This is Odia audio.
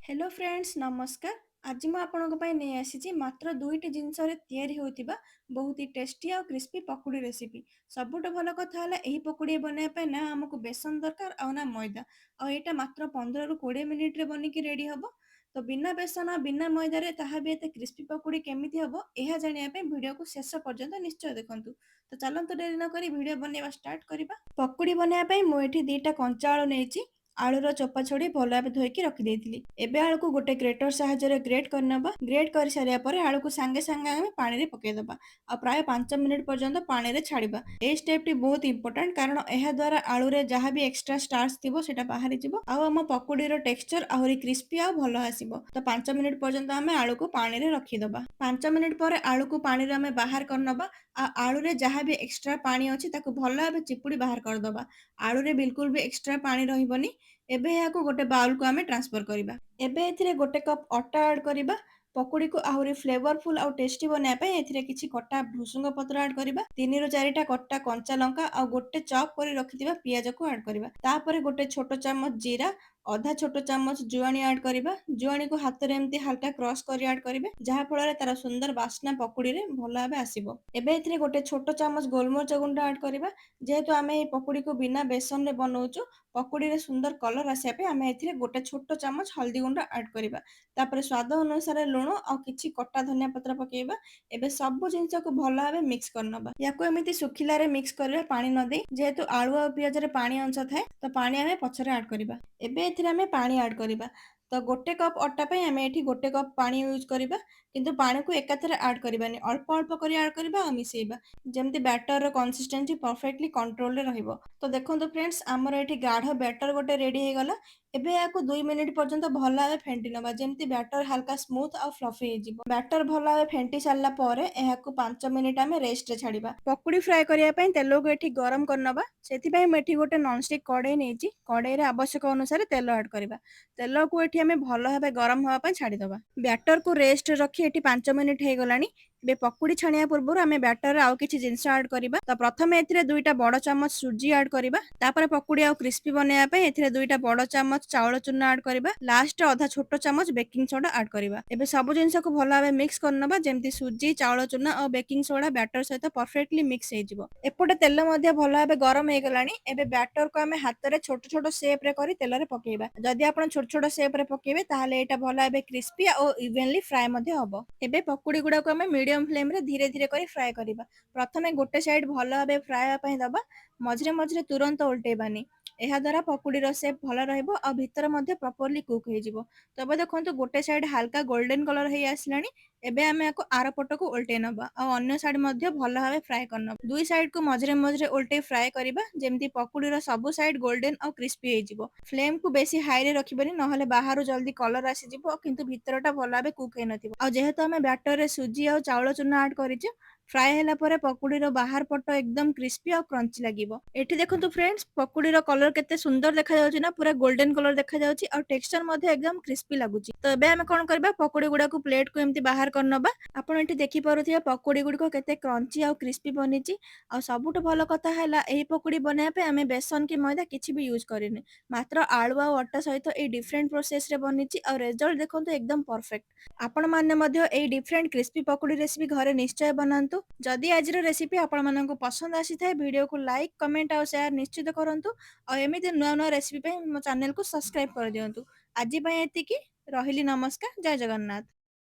हेलो फ्रेंड्स नमस्कार। आज मैं आपनको ପାଇଁ ନେଇ ଆସିଛି ମାତ୍ର ଦୁଇଟି ଜିନିଷରେ ତିଆରି ହେଉଥିବା ବହୁତ ହି ଟେଷ୍ଟି ଆଉ କ୍ରିସ୍ପି ପକୁଡ଼ି ରେସିପି। ସବୁଠୁ ଭଲ କଥା ହେଲା ଏହି ପକୁଡ଼ି ବନାଇବା ପାଇଁ ନା ଆମକୁ ବେସନ ଦରକାର ଆଉ ନା ମଇଦା। ଆଉ ଏଇଟା ମାତ୍ର 15ରୁ 20 ମିନିଟରେ ବନିକି ରେଡ଼ି ହବ। ତ ବିନା ବେସନ ବିନା ମଇଦାରେ ତାହା ବି ଏତେ କ୍ରିସ୍ପି ପକୁଡ଼ି କେମିତି ହବ ଏହା ଜାଣିବା ପାଇଁ ଭିଡ଼ିଓକୁ ଶେଷ ପର୍ଯ୍ୟନ୍ତ ନିଶ୍ଚୟ ଦେଖନ୍ତୁ। ତ ଚାଲନ୍ତୁ ଡେରି ନ କରି ଭିଡ଼ିଓ ବନେଇବା ଷ୍ଟାର୍ଟ କରିବା। ପକୁଡ଼ି ବନେଇବା ପାଇଁ ମୁଁ ଏଠି ଦୁଇଟା କଞ୍ଚା ଆଳୁ ନେଇଛି। ଆଳୁର ଚୋପା ଛଡେଇ ଭଲ ଭାବେ ଧୋଇକି ରଖିଦେଇଥିଲି। ଏବେ ଆଳୁକୁ ଗୋଟେ ଗ୍ରେଟର ସାହାଯ୍ୟରେ ଗ୍ରେଟ୍ କରିନେବା। ଗ୍ରେଟ୍ କରିସାରିବା ପରେ ଆଳୁକୁ ସାଙ୍ଗେ ସାଙ୍ଗେ ଆମେ ପାଣିରେ ପକେଇଦେବା ଆଉ ପ୍ରାୟ 5 ମିନିଟ୍ ପର୍ଯ୍ୟନ୍ତ ପାଣିରେ ଛାଡ଼ିବା। ଏହି ଷ୍ଟେପଟି ବହୁତ ଇମ୍ପୋର୍ଟାଣ୍ଟ କାରଣ ଏହା ଦ୍ୱାରା ଆଳୁରେ ଯାହା ବି ଏକ୍ସଟ୍ରା ଷ୍ଟାର୍ଚ ଥିବ ସେଟା ବାହାରିଯିବ ଆଉ ଆମ ପକୁଡ଼ିର ଟେକ୍ସଚର ଆହୁରି କ୍ରିସ୍ପି ଆଉ ଭଲ ଆସିବ। ତ 5 ମିନିଟ୍ ପର୍ଯ୍ୟନ୍ତ ଆମେ ଆଳୁକୁ ପାଣିରେ ରଖିଦେବା। 5 ମିନିଟ୍ ପରେ ଆଳୁକୁ ପାଣିରୁ ଆମେ ବାହାର କରିନେବା ଆଉ ଆଳୁରେ ଯାହା ବି ଏକ୍ସଟ୍ରା ପାଣି ଅଛି ତାକୁ ଭଲ ଭାବେ ଚିପୁଡ଼ି ବାହାର କରିଦେବା। ଆଳୁରେ ବିଲକୁଲ ବି ଏକ୍ସଟ୍ରା ପାଣି ରହିବନି। ଏବେ ଏହାକୁ ଗୋଟେ ବାଉଲକୁ ଆମେ ଟ୍ରାନ୍ସଫର କରିବା। ଏବେ ଏଥିରେ ଗୋଟେ କପ୍ ଅଟା ଆଡ୍ କରିବା। ପକୁଡ଼ିକୁ ଆହୁରି ଫ୍ଲେଭରଫୁଲ ଆଉ ଟେଷ୍ଟି ବନେଇବା ପାଇଁ ଏଥିରେ କିଛି କଟା ଭୃଷଙ୍ଗ ପତ୍ର ଆଡ୍ କରିବା। 3ରୁ 4ଟା କଟା କଞ୍ଚା ଲଙ୍କା ଆଉ ଗୋଟେ ଚପ୍ କରି ରଖିଥିବା ପିଆଜକୁ ଆଡ୍ କରିବା। ତାପରେ ଗୋଟେ ଛୋଟ ଚାମଚ ଜିରା, ଅଧା ଛୋଟ ଚାମଚ ଜୁଆଣି ଆଡ୍ କରିବା। ଜୁଆଣିକୁ ହାତରେ ଏମିତି ହାଲକା କ୍ରସ୍ କରି ଆଡ୍ କରିବେ ଯାହା ଫଳରେ ତାର ସୁନ୍ଦର ବାସ୍ନା ପକୁଡ଼ିରେ ଭଲ ଭାବେ ଆସିବ। ଏବେ ଏଥିରେ ଗୋଟେ ଛୋଟ ଚାମଚ ଗୋଲମରିଚ ଗୁଣ୍ଡ ଆଡ୍ କରିବା। ଯେହେତୁ ଆମେ ଏହି ପକୁଡ଼ିକୁ ବିନା ବେସନରେ ବନଉଛୁ ପକୁଡ଼ିରେ ସୁନ୍ଦର କଲର ଆସିବା ପାଇଁ ଆମେ ଏଥିରେ ଗୋଟେ ଛୋଟ ଚାମଚ ହଳଦୀ ଗୁଣ୍ଡ ଆଡ୍ କରିବା। ତାପରେ ସ୍ୱାଦ ଅନୁସାରେ ଲୁଣ ଆଉ କିଛି କଟା ଧନିଆ ପତ୍ର ପକେଇବା। ଏବେ ସବୁ ଜିନିଷକୁ ଭଲ ଭାବେ ମିକ୍ସ କରିନେବା। ୟାକୁ ଏମିତି ଶୁଖିଲାରେ ମିକ୍ସ କରିବା ପାଣି ନ ଦେଇ। ଯେହେତୁ ଆଳୁ ଆଉ ପିଆଜରେ ପାଣି ଅଂଶ ଥାଏ ତ ପାଣି ଆମେ ପଛରେ ଆଡ୍ କରିବା। ଏବେ ଏଥିରେ ଆମେ ପାଣି ଆଡ୍ କରିବା। ତ ଗୋଟେ କପ୍ ଅଟା ପାଇଁ ଆମେ ଏଠି ଗୋଟେ କପ୍ ପାଣି ୟୁଜ୍ କରିବା କିନ୍ତୁ ପାଣିକୁ ଏକାଥରେ ଆଡ୍ କରିବାନି, ଅଳ୍ପ ଅଳ୍ପ କରି ଆଡ୍ କରିବା ଆଉ ମିଶେଇବା ଯେମିତି ବ୍ୟାଟରର କନସିଷ୍ଟେନ୍ସି ପରଫେକ୍ଟଲି କଣ୍ଟ୍ରୋଲରେ ରହିବ। ତ ଦେଖନ୍ତୁ ଫ୍ରେଣ୍ଡସ୍ ଆମର ଏଠି ଗାଢ଼ ବ୍ୟାଟର ଗୋଟେ ରେଡି ହେଇଗଲା। ଏବେ ଏହାକୁ 2 ମିନିଟ୍ ପର୍ଯ୍ୟନ୍ତ ଭଲ ଭାବେ ଫେଣ୍ଟି ନେବା ଯେମିତି ବ୍ୟାଟର ହାଲକା ସ୍ମୁଥ ଆଉ ଫ୍ଲଫି ହେଇଯିବ। ବ୍ୟାଟର ଭଲ ଭାବେ ଫେଣ୍ଟି ସାରିଲା ପରେ ଏହାକୁ 5 ମିନିଟ୍ ଆମେ ରେଷ୍ଟରେ ଛାଡ଼ିବା। ପକୁଡ଼ି ଫ୍ରାଏ କରିବା ପାଇଁ ତେଲକୁ ଏଠି ଗରମ କରିନେବା। ସେଥିପାଇଁ ମୁଁ ଏଠି ଗୋଟେ ନନଷ୍ଟିକ୍ କଡ଼େଇ ନେଇଛି। କଡ଼େଇରେ ଆବଶ୍ୟକ ଅନୁସାରେ ତେଲ ଆଡ୍ କରିବା। ତେଲକୁ ଏଠି ଆମେ ଭଲ ଭାବେ ଗରମ ହେବା ପାଇଁ ଛାଡ଼ିଦେବା। ବ୍ୟାଟରକୁ ରେଷ୍ଟ ରଖି ଏଠି 5 ମିନିଟ୍ ହେଇଗଲାଣି। ଏବେ ପକୁଡ଼ି ଛାଣିବା ପୂର୍ବରୁ ଆମେ ବ୍ୟାଟରରେ ଆଉ କିଛି ଜିନିଷ ଆଡ୍ କରିବା। ତ ପ୍ରଥମେ ଏଥିରେ 2ଟା ବଡ଼ ଚାମଚ ସୁଜି ଆଡ୍ କରିବା। ତାପରେ ପକୁଡ଼ି ଆଉ କ୍ରିସ୍ପି ବନେଇବା ପାଇଁ ଏଥିରେ 2ଟା ବଡ଼ ଚାମଚ ଚାଉଳ ଚୂନା ଆଡ୍ କରିବା। ଲାଷ୍ଟରେ ଅଧା ଛୋଟ ଚାମଚ ବେକିଂ ସୋଡା ଆଡ୍ କରିବା। ଏବେ ସବୁ ଜିନିଷକୁ ଭଲ ଭାବେ ମିକ୍ସ କରିନେବା ଯେମିତି ସୁଜି, ଚାଉଳ ଚୂନା ଆଉ ବେକିଂ ସୋଡା ବ୍ୟାଟର ସହିତ ପରଫେକ୍ଟଲି ମିକ୍ସ ହେଇଯିବ। ଏପଟେ ତେଲ ମଧ୍ୟ ଭଲ ଭାବେ ଗରମ ହେଇଗଲାଣି। ଏବେ ବ୍ୟାଟରକୁ ଆମେ ହାତରେ ଛୋଟ ଛୋଟ ସେପ୍ରେ କରି ତେଲରେ ପକେଇବା। ଯଦି ଆପଣ ଛୋଟ ଛୋଟ ସେପ୍ରେ ପକେଇବେ ତାହେଲେ ଏଇଟା ଭଲ ଭାବେ କ୍ରିସ୍ପି ଆଉ ଇଭେନଲି ଫ୍ରାଏ ମଧ୍ୟ ହବ। ଏବେ ପକୁଡ଼ି ଗୁଡାକୁ ଆମେ ମିଡିୟମ ଫ୍ଲେମରେ ଧୀରେ ଧୀରେ କରି ଫ୍ରାଏ କରିବା। ପ୍ରଥମେ ଗୋଟେ ସାଇଡ ଭଲ ଭାବେ ଫ୍ରାଏ ହେବା ପାଇଁ ଦବା। ମଝିରେ ମଝିରେ ତୁରନ୍ତ ଓଲଟେଇବାନି। ଏହା ଦ୍ୱାରା ପକୁଡ଼ିର ସେପ୍ ଭଲ ରହିବ ଆଉ ଭିତରେ ମଧ୍ୟ ପ୍ରପରଲି କୁକ୍ ହେଇଯିବ। ତ ଏବେ ଦେଖନ୍ତୁ ଗୋଟେ ସାଇଡ ହାଲକା ଗୋଲ୍ଡେନ କଲର ହେଇ ଆସିଲାଣି। ଏବେ ଆମେ ୟାକୁ ଆର ପଟକୁ ଓଲଟେଇ ନେବା ଆଉ ଅନ୍ୟ ସାଇଡ ମଧ୍ୟ ଭଲ ଭାବେ ଫ୍ରାଏ କରିନେବା। ଦୁଇ ସାଇଡକୁ ମଝିରେ ମଝିରେ ଓଲଟେଇ ଫ୍ରାଏ କରିବା ଯେମିତି ପକୁଡ଼ିର ସବୁ ସାଇଡ ଗୋଲ୍ଡେନ ଆଉ କ୍ରିସ୍ପି ହେଇଯିବ। ଫ୍ଲେମକୁ ବେଶୀ ହାଇରେ ରଖିବେନି ନହେଲେ ବାହାରୁ ଜଲ୍ଦି କଲର ଆସିଯିବ କିନ୍ତୁ ଭିତରଟା ଭଲ ଭାବେ କୁକ୍ ହେଇନଥିବ। ଆଉ ଯେହେତୁ ଆମେ ବ୍ୟାଟରରେ ସୁଜି ଆଉ ଚାଉଳ ଚୂନା ଆଡ୍ କରିଛୁ ଫ୍ରାଏ ହେଲା ପରେ ପକୁଡ଼ିର ବାହାର ପଟ ଏକଦମ କ୍ରିସ୍ପି ଆଉ କ୍ରଞ୍ଚି ଲାଗିବ। ଏଠି ଦେଖନ୍ତୁ ଫ୍ରେଣ୍ଡସ୍ ପକୁଡ଼ିର କଲର କେତେ ସୁନ୍ଦର ଦେଖାଯାଉଛି ନା, ପୁରା ଗୋଲ୍ଡେନ କଲର ଦେଖାଯାଉଛି ଆଉ ଟେକ୍ସଚର ମଧ୍ୟ ଏକଦମ କ୍ରିସ୍ପି ଲାଗୁଛି। ତ ଏବେ ଆମେ କଣ କରିବା ପକୁଡ଼ି ଗୁଡାକୁ ପ୍ଲେଟକୁ ଏମିତି ବାହାର କରିନେବା। ଆପଣ ଏଠି ଦେଖିପାରୁଥିବେ ପକୁଡ଼ି ଗୁଡିକ କେତେ କ୍ରଞ୍ଚି ଆଉ କ୍ରିସ୍ପି ବନିଛି। ଆଉ ସବୁଠୁ ଭଲ କଥା ହେଲା ଏହି ପକୁଡ଼ି ବନେଇବା ପାଇଁ ଆମେ ବେସନ କି ମଇଦା କିଛି ବି ୟୁଜ୍ କରିନି। ମାତ୍ର ଆଳୁ ଆଉ ଅଟା ସହିତ ଏଇ ଡିଫରେଣ୍ଟ ପ୍ରୋସେସରେ ବନିଛି ଆଉ ରେଜଲ୍ଟ ଦେଖନ୍ତୁ ଏକଦମ ପରଫେକ୍ଟ। ଆପଣମାନେ ମଧ୍ୟ ଏଇ ଡିଫରେଣ୍ଟ କ୍ରିସ୍ପି ପକୁଡ଼ି ରେସିପି ଘରେ ନିଶ୍ଚୟ ବନାନ୍ତୁ। ଯଦି ଆଜିର ରେସିପି ଆପଣମାନଙ୍କୁ ପସନ୍ଦ ଆସିଥାଏ ଭିଡ଼ିଓକୁ ଲାଇକ୍, କମେଣ୍ଟ ଆଉ ସେୟାର ନିଶ୍ଚିତ କରନ୍ତୁ। ଆଉ ଏମିତି ନୂଆ ନୂଆ ରେସିପି ପାଇଁ ମୋ ଚ୍ୟାନେଲକୁ ସବସ୍କ୍ରାଇବ କରିଦିଅନ୍ତୁ। ଆଜି ପାଇଁ ଏତିକି। ରହିଲି ନମସ୍କାର। ଜୟ ଜଗନ୍ନାଥ।